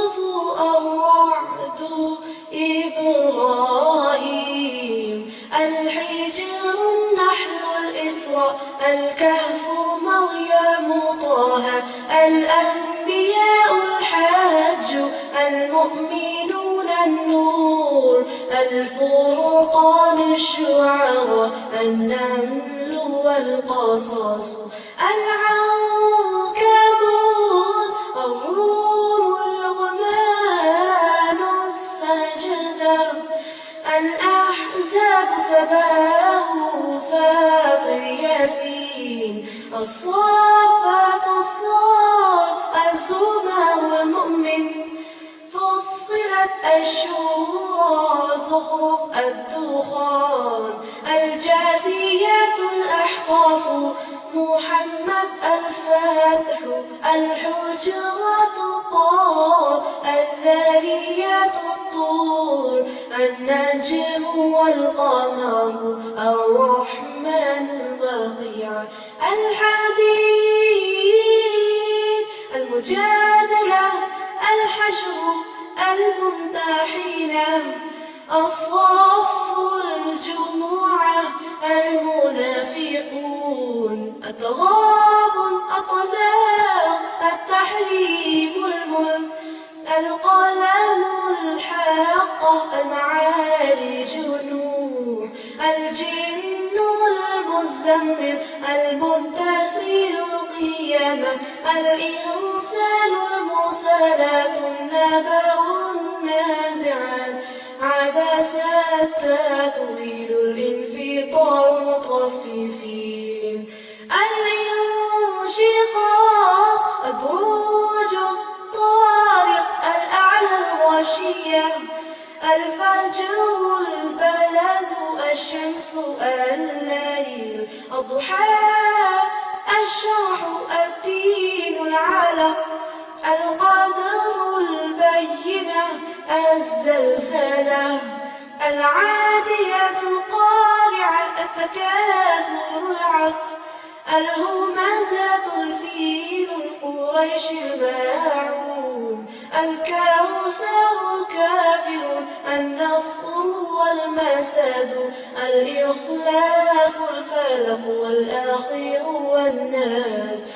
يوسف الرعد إبراهيم الحجر النحل الإسراء الكهف مريم طه الأنبياء الحج المؤمنون النور الفرقان الشعراء النمل والقصص العنكبوت الروم اللقمان السجدة الأحزاب سباه فاطر ياسين الصافات الصاد الزمر المؤمن فصلت الشورى زخرف الدخان الجاثيات الأحقاف محمد الفاتح الحجرات الطار الذاريات الطور النجم والقمر الرحمن البقيع الحديد المجادلة الحشر الممتحنة الصف الجموعة المنافقون التغابن الطلاق التحريم الملك القلم الحاقة المعارج نوح الجن المزمل المنتظر القيامة الإنسان المرسلات النبأ النازعات عبس التأويل الانفطار المطففين الانشقاق البروج الطارق الأعلى الغاشية الفجر البلد الشمس الليل الضحى الشرح الدين العلق القدر البينة الزلزلة العادية القارعة التكاثر العصر الهمزة الفيل قريش الماعون الكوثر كافر النصر والمسد الإخلاص الفلق والآخر والناس